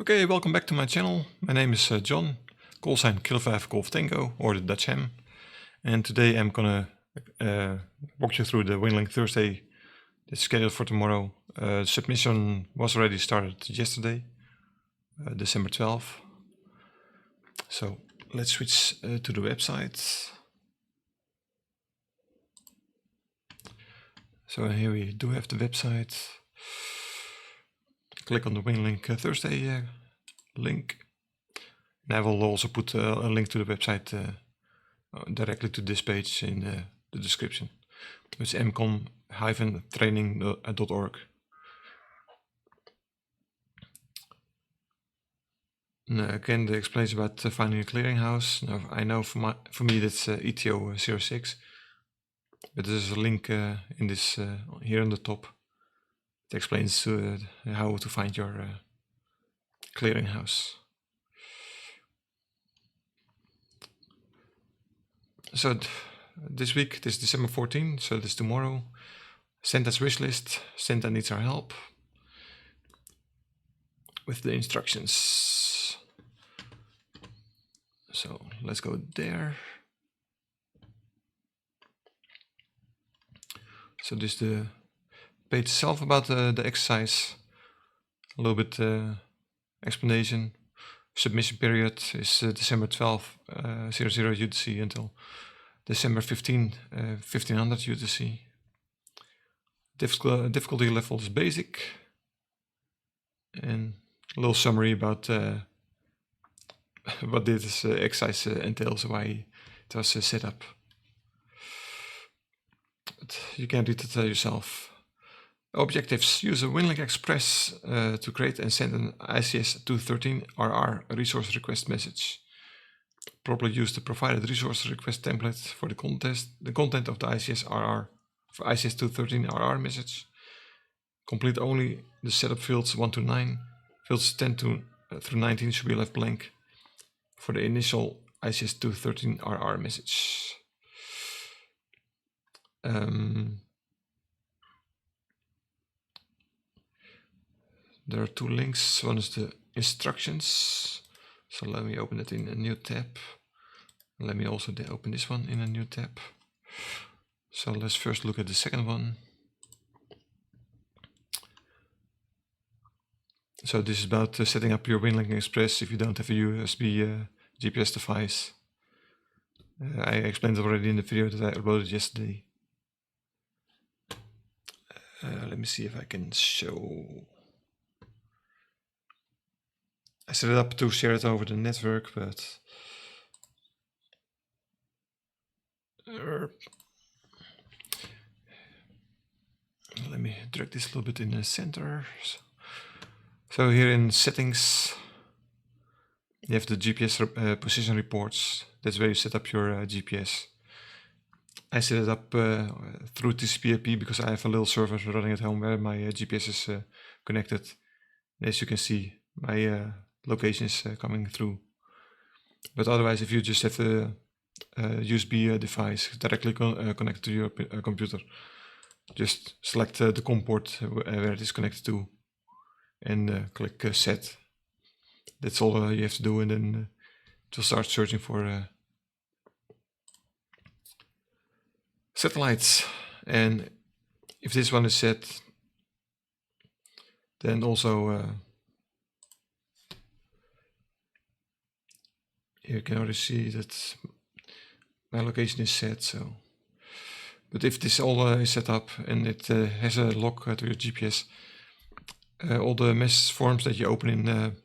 Okay, welcome back to my channel. My name is John, call sign Kilo 5 Golf Tango, or the Dutch Ham. And today I'm gonna walk you through the Winlink Thursday that's scheduled for tomorrow. Submission was already started yesterday, December 12th. So let's switch to the website. So here we do have the website. Click on the Winlink Thursday link. And I will also put a link to the website directly to this page in the description. It's mcom-training.org. Again, it explains about finding a clearinghouse. Now, I know for me that's ETO-06, but there's a link in this here on the top. It explains how to find your clearinghouse. So this week, this is December 14, so this is tomorrow. Senta's wish list. Senta needs our help with the instructions. So let's go there. So this is the page itself about the exercise. A little bit explanation. Submission period is December 12, 00 UTC until December 15, 1500 UTC. Difficulty level is basic. And a little summary about what this exercise entails, why it was set up. But you can read it yourself. Objectives: use a Winlink Express to create and send an ICS213RR resource request message. Properly use the provided resource request template for the content of the ICS213RR message. Complete only the setup fields 1 to 9. Fields 10 through 19 should be left blank for the initial ICS213RR message. There are two links. One is the instructions. So let me open it in a new tab. Let me also open this one in a new tab. So let's first look at the second one. So this is about setting up your Winlink Express if you don't have a USB GPS device. I explained it already in the video that I uploaded yesterday. Let me see if I can show. I set it up to share it over the network, but let me drag this a little bit in the center. So here in settings, you have the GPS position reports. That's where you set up your GPS. I set it up through TCP/IP because I have a little server running at home where my GPS is connected. As you can see, my location is coming through. But otherwise, if you just have a USB device directly connected to your computer, just select the COM port where it is connected to and click set. That's all you have to do, and then it will start searching for satellites. And if this one is set, then also you can already see that my location is set. So, but if this all is set up and it has a log to your GPS, all the message forms that you open in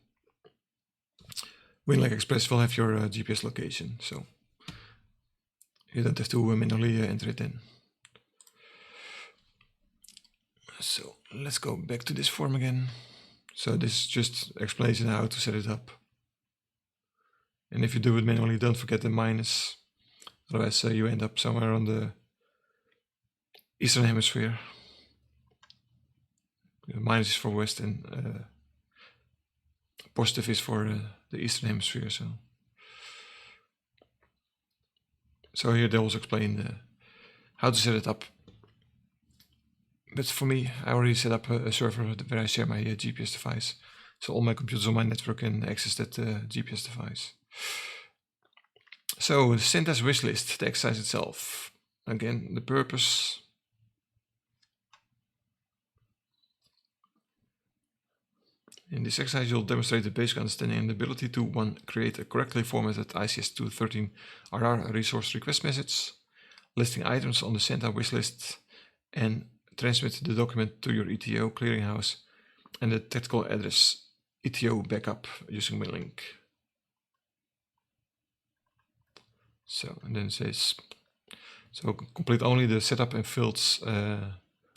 Winlink Express will have your GPS location. So you don't have to manually enter it in. So let's go back to this form again. So this just explains how to set it up. And if you do it manually, don't forget the minus. Otherwise you end up somewhere on the Eastern Hemisphere. Minus is for West and positive is for the Eastern Hemisphere. So here they also explain how to set it up. But for me, I already set up a server where I share my GPS device. So all my computers on my network can access that GPS device. So syntax wishlist, the exercise itself. Again, the purpose. In this exercise, you'll demonstrate the basic understanding and ability to 1. Create a correctly formatted ICS213RR resource request message, listing items on the sent out wishlist, and transmit the document to your ETO clearinghouse and the technical address ETO-BK using Winlink. So, and then it says, so complete only the setup and fields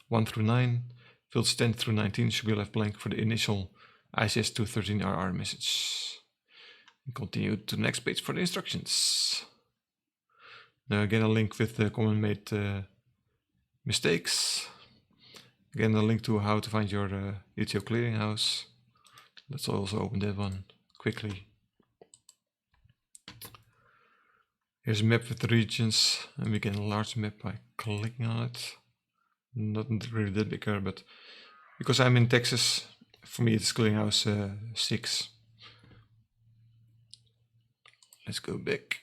1 through 9. Fields 10 through 19 should be left blank for the initial ICS213RR message. And continue to the next page for the instructions. Now again a link with the common made mistakes. Again a link to how to find your ETO clearinghouse. Let's also open that one quickly. Here's a map with the regions, and we can enlarge the map by clicking on it. Not really that bigger, but because I'm in Texas, for me it's clearinghouse 6. Let's go back.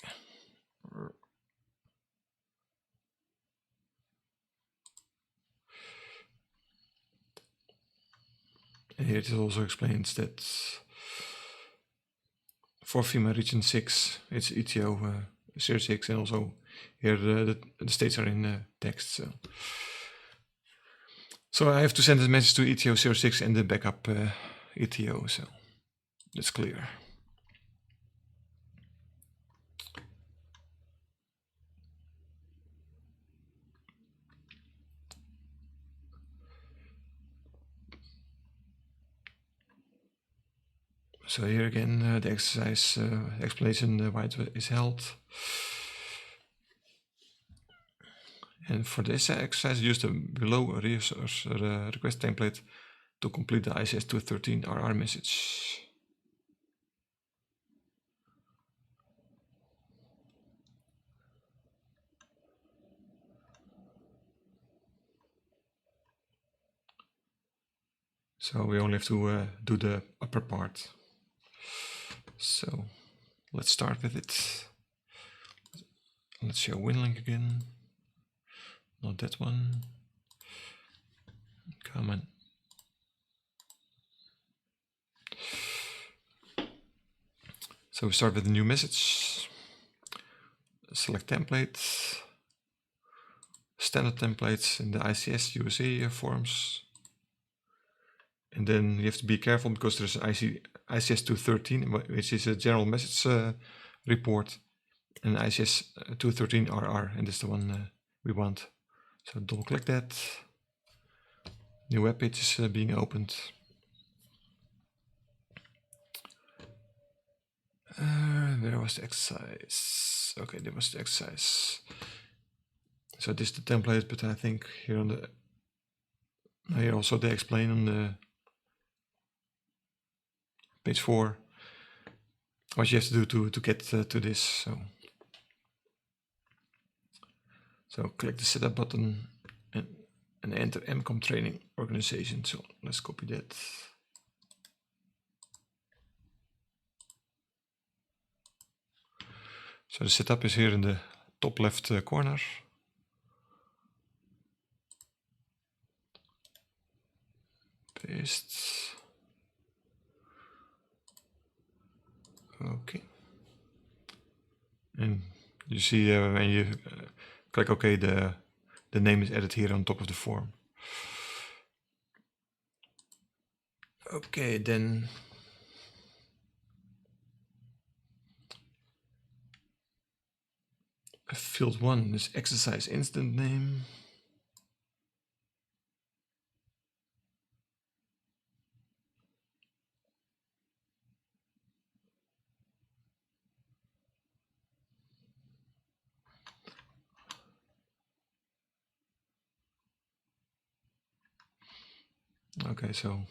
And here it also explains that for FEMA region 6, it's ETO 06, and also here the states are in text. So I have to send a message to ETO 06 and the backup ETO, so that's clear. So here again the exercise explanation why it is held. And for this exercise, use the below resource request template to complete the ICS213RR message. So we only have to do the upper part. So let's start with it. Let's show Winlink again. Not that one. Come on. So we start with a new message. Select template. Standard templates in the ICS USA forms. And then you have to be careful because there's an ICS213, which is a general message report, and ICS213RR, and that's the one we want. So double click that. New web page is being opened. Where was the exercise? Okay, there was the exercise. So this is the template, but I think here on the here also they explain on the page 4 what you have to do to get to this. So click the setup button and enter MCOM training organization. So let's copy that. So the setup is here in the top left corner. Paste. Okay. And you see when you click OK, the name is added here on top of the form. Okay, then field 1 is exercise instance name. Okay, so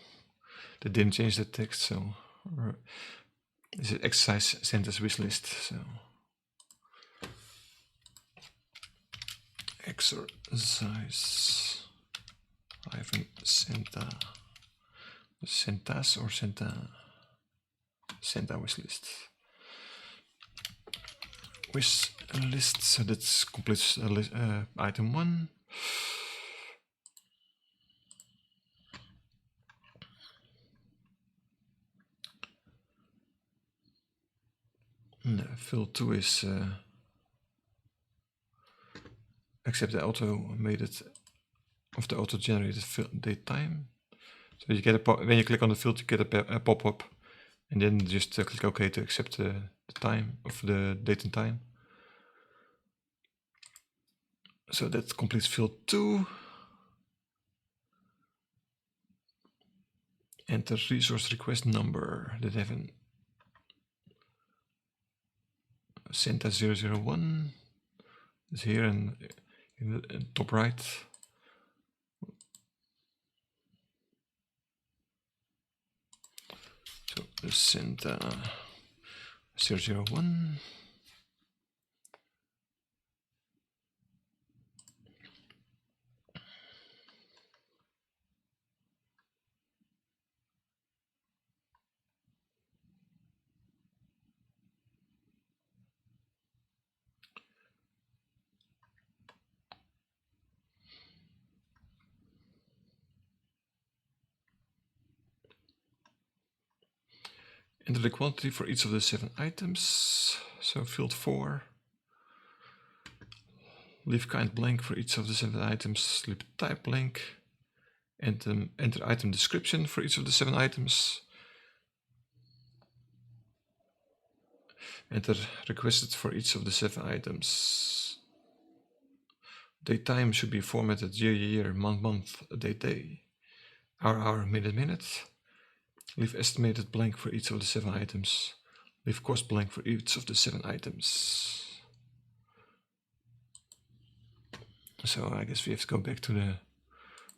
they didn't change the text, so this is exercise sentence wishlist. So exercise -center CentAS or CentA wishlist. Wishlist, so that completes item 1. Fill 2 is accept the automated of the auto-generated date time. So you get when you click on the field, you get a pop-up, and then just click OK to accept the time of the date and time. So that completes field 2. Enter resource request number that have an CentAS 001. It's here in the top right. So CentAS 001. Enter the quantity for each of the 7 items. So field 4. Leave kind blank for each of the 7 items. Leave type blank. Enter item description for each of the 7 items. Enter requested for each of the 7 items. Date time should be formatted year, month, day, hour, minute. Leave estimated blank for each of the 7 items. Leave cost blank for each of the 7 items. So I guess we have to go back to the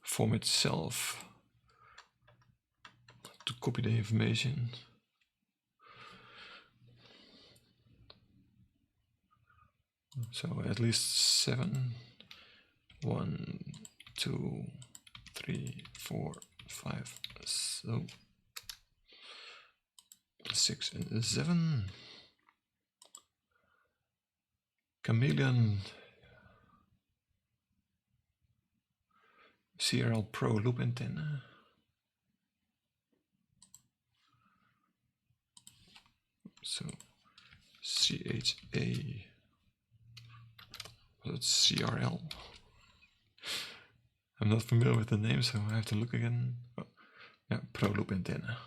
form itself to copy the information. So at least 7. 1, 2, 3, 4, 5, so 6 and 7. Chameleon CRL Pro loop antenna. So CHA, that's CRL. I'm not familiar with the name, so I have to look again. Oh, yeah, Pro loop antenna.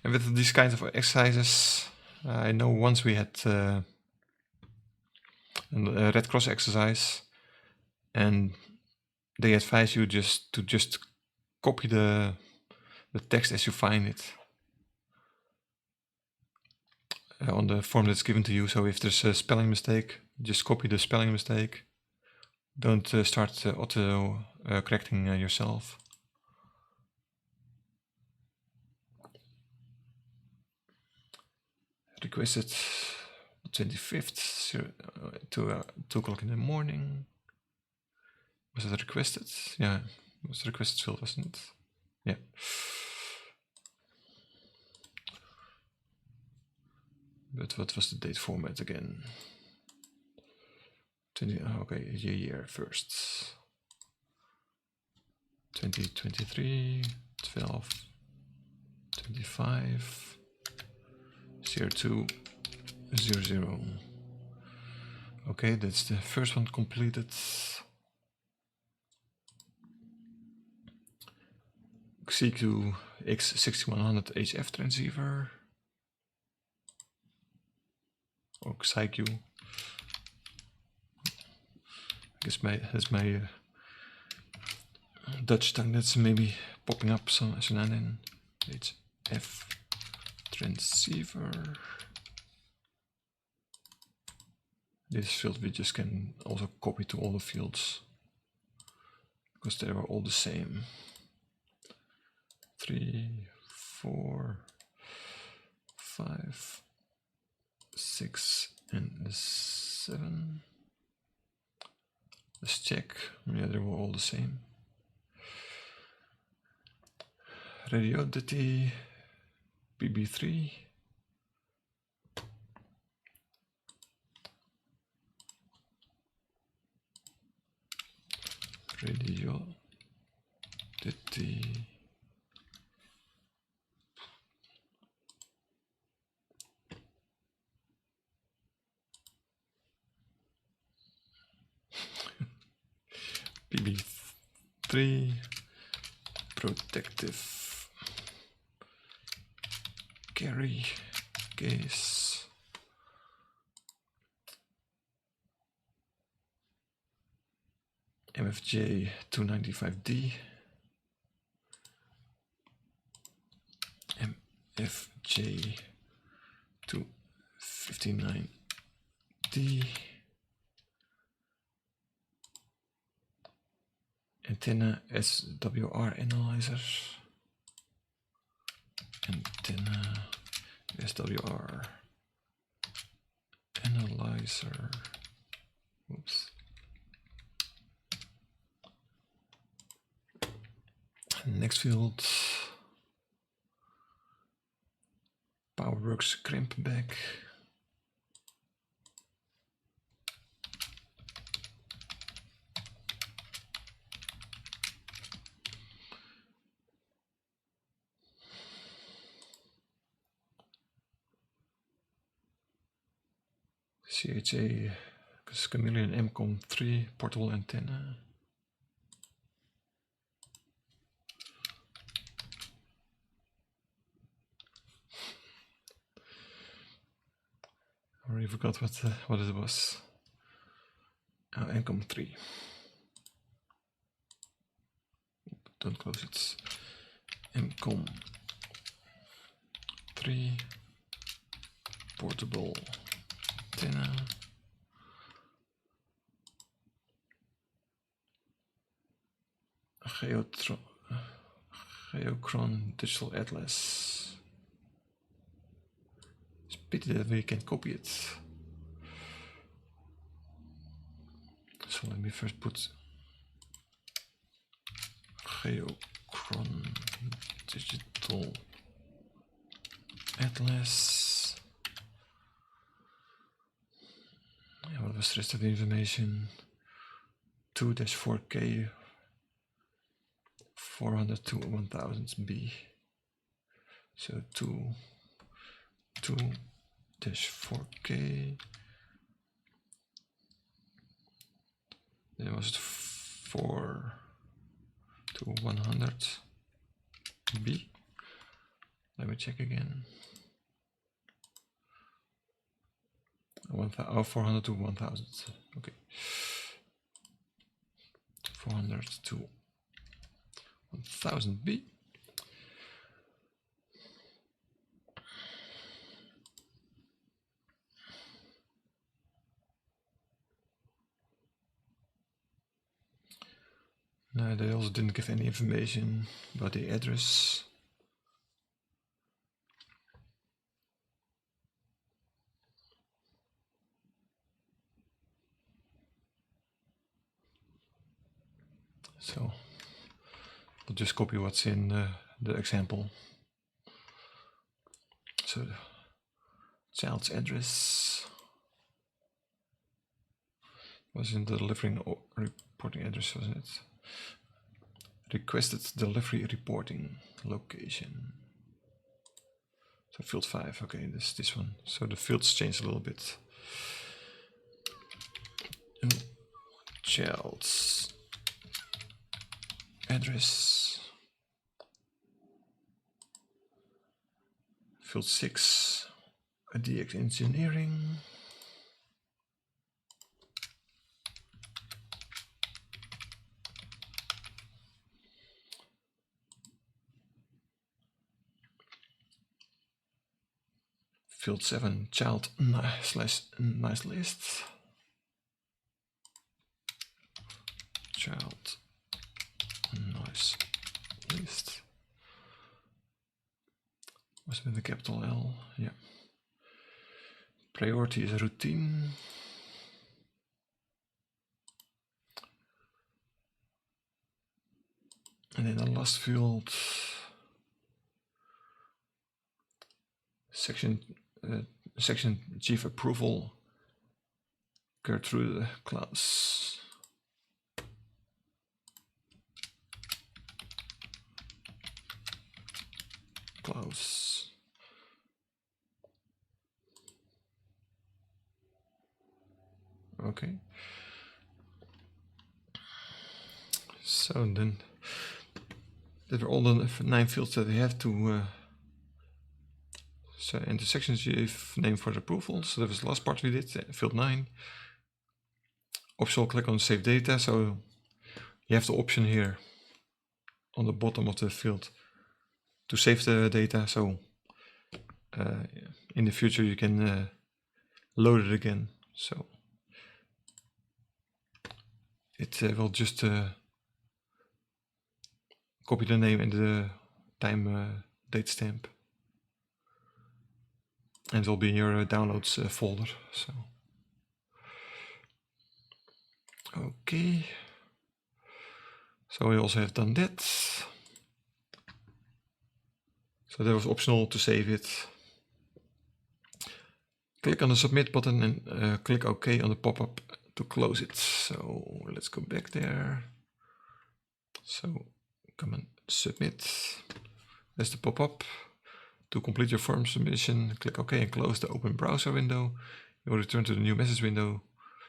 And with these kinds of exercises, I know once we had a Red Cross exercise, and they advise you to just copy the text as you find it on the form that's given to you. So if there's a spelling mistake, just copy the spelling mistake. Don't start auto correcting yourself. Requested 25th to 2 o'clock in the morning. Was it requested? Yeah, it was requested field, wasn't it? Yeah. But what was the date format again? 20, okay, year first. 2023, 12, 25, 02, 00. Okay, that's the first one completed. CQ X6100 HF transceiver. Or CQ. I guess that's my Dutch tongue that's maybe popping up some as an HF transceiver. This field we just can also copy to all the fields because they were all the same. 3, 4, 5, 6 and the 7. Let's check. Yeah, they were all the same. Radiosity PB3. Radiosity PB3 protective carry case. MFJ 295D. MFJ 259D. Antenna SWR analyzer. Antenna SWR analyzer. Oops. Next field. PowerWorks crimp back. CHA Chameleon MCOM3 portable antenna. I already forgot what it was. Oh, MCOM3. Don't close it. MCOM3 portable antenna. Geochron Digital Atlas. It's a pity that we can copy it. So let me first put Geochron Digital Atlas. Yeah, what was the rest of the information? 2-4K 400 to 1000 B. So 2-4K. Then was it 4 to 100 B. Let me check again. 400 to 1000. Okay. 400 to 1000 B. No, they also didn't give any information about the address. So I'll just copy what's in the example. So the child's address was in the delivering reporting address, wasn't it? Requested delivery reporting location. So field 5, okay, this one. So the fields changed a little bit. Child's address. Field 6, DX engineering. Field 7, child /nice list. Child nice list. Was with the capital L, yeah. Priority is routine. And then the last field, section chief approval, go through the class. Clause. Okay. So then that are all the 9 fields that we have to so enter section chief name for the approval. So that was the last part we did, field 9. Optional click on save data. So you have the option here on the bottom of the field to save the data. So in the future you can load it again. So it will just copy the name and the time date stamp, and it will be in your downloads folder. So okay, so we also have done that. So that was optional to save it. Click on the submit button and click OK on the pop-up to close it. So let's go back there. So come and submit. There's the pop-up. To complete your form submission, click OK and close the open browser window. You will return to the new message window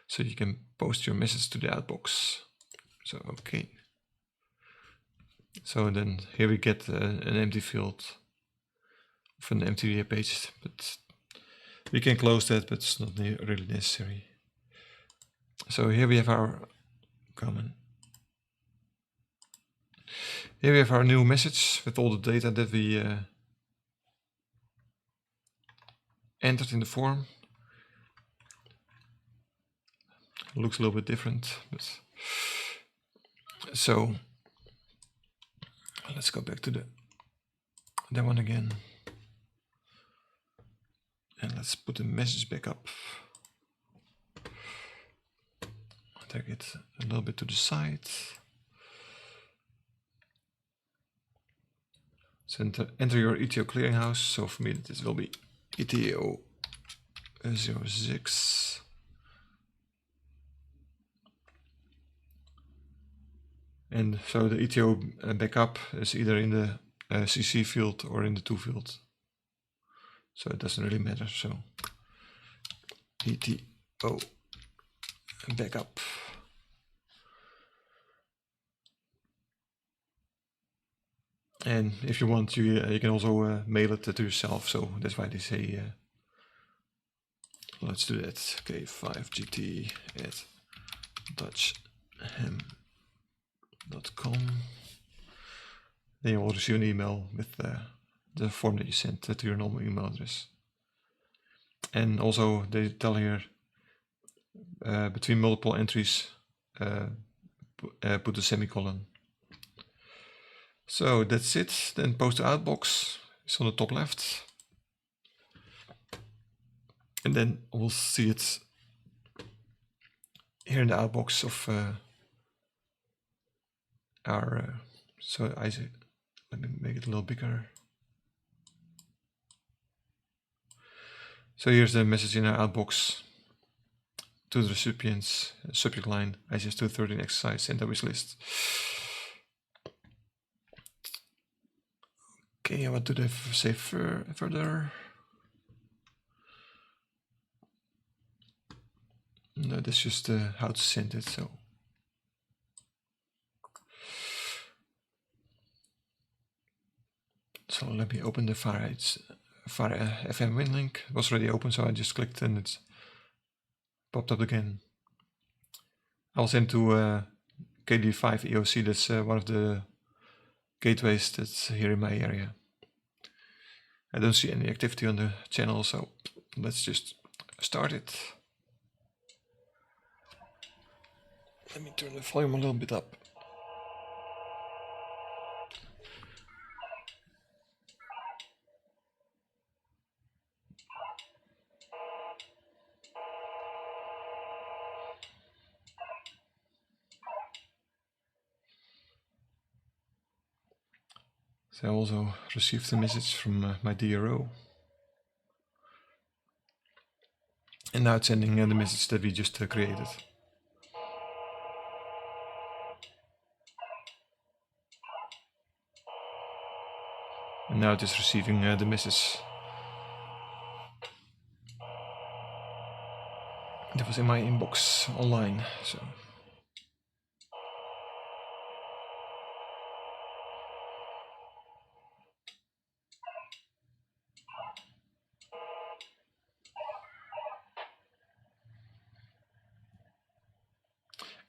so you can post your message to the outbox. So OK. So then here we get an empty field of an empty page, but we can close that, but it's not really necessary. So here we have our common. Here we have our new message with all the data that we entered in the form. Looks a little bit different, but so let's go back to that one again. And let's put the message back up. Take it a little bit to the side. So enter your ETO clearinghouse. So for me, this will be ETO-06. And so the ETO backup is either in the CC field or in the to field. So it doesn't really matter. So ETO backup. And if you want, you can also mail it to yourself. So that's why they say, let's do that. K5GT at dutchhem.com. Then you will receive an email with the form that you sent to your normal email address. And also they tell here between multiple entries, put a semicolon. So that's it. Then post to outbox. It's on the top left. And then we'll see it here in the outbox of our. So let me make it a little bigger. So here's the message in our outbox to the recipients. Subject line: ICS213 exercise send a wish list. Okay, what do they say further? No, that's just how to send it. So let me open the VARAFM Winlink. It was already open, so I just clicked and it popped up again. I'll send to KD5 EOC. That's one of the gateways that's here in my area. I don't see any activity on the channel, so let's just start it. Let me turn the volume a little bit up. So I also received a message from my DRO. And now it's sending the message that we just created. And now it is receiving the message that was in my inbox online. So.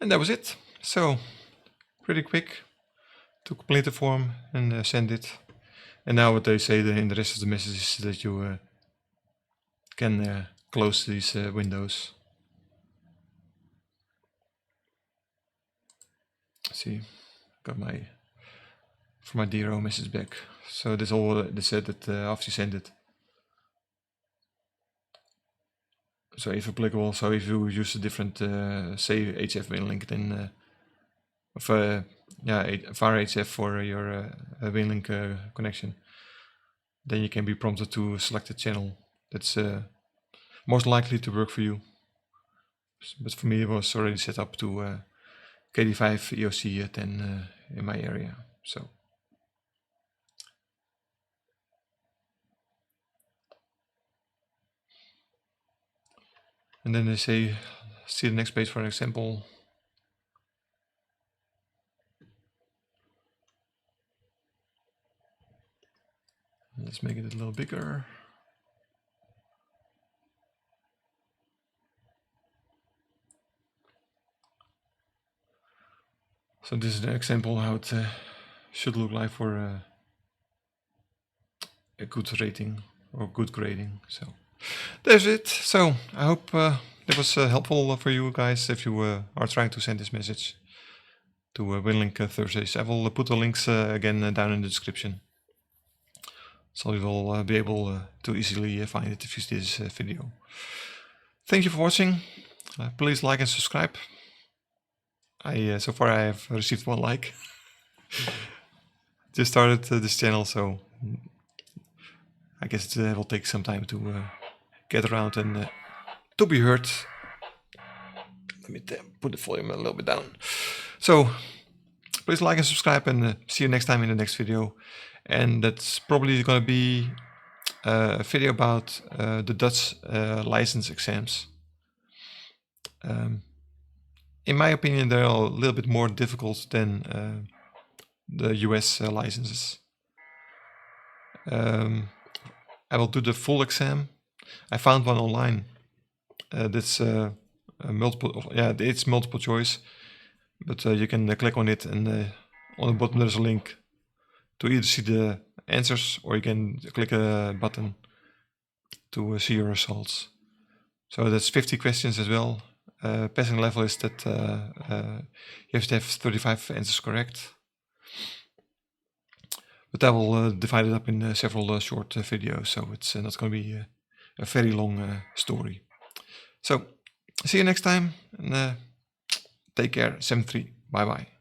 And that was it. So, pretty quick to complete the form and send it. And now what they say in the rest of the message is that you can close these windows. See, got my DRO message back. So that's all they said that after you send it. So if applicable, so if you use a different, say HF Winlink, then VARAHF for your Winlink connection, then you can be prompted to select a channel that's most likely to work for you. But for me, it was already set up to KD5 EOC 10 in my area. So. And then they say, see the next page for an example. Let's make it a little bigger. So this is an example how it should look like for a good rating or good grading. So that's it. So I hope that was helpful for you guys if you are trying to send this message to Winlink Thursdays. I will put the links again down in the description, so you will be able to easily find it if you see this video. Thank you for watching. Please like and subscribe. So far I have received 1 like. Just started this channel, so I guess it will take some time to get around and to be heard. Let me put the volume a little bit down. So please like and subscribe, and see you next time in the next video. And that's probably going to be a video about the Dutch license exams. In my opinion, they're a little bit more difficult than the US licenses. I will do the full exam. I found one online that's it's multiple choice, but you can click on it, and on the bottom there's a link to either see the answers, or you can click a button to see your results. So that's 50 questions as well. Passing level is that you have to have 35 answers correct. But I will divide it up in several short videos, so it's not going to be a very long story. So see you next time, and take care. 7-3. Bye bye.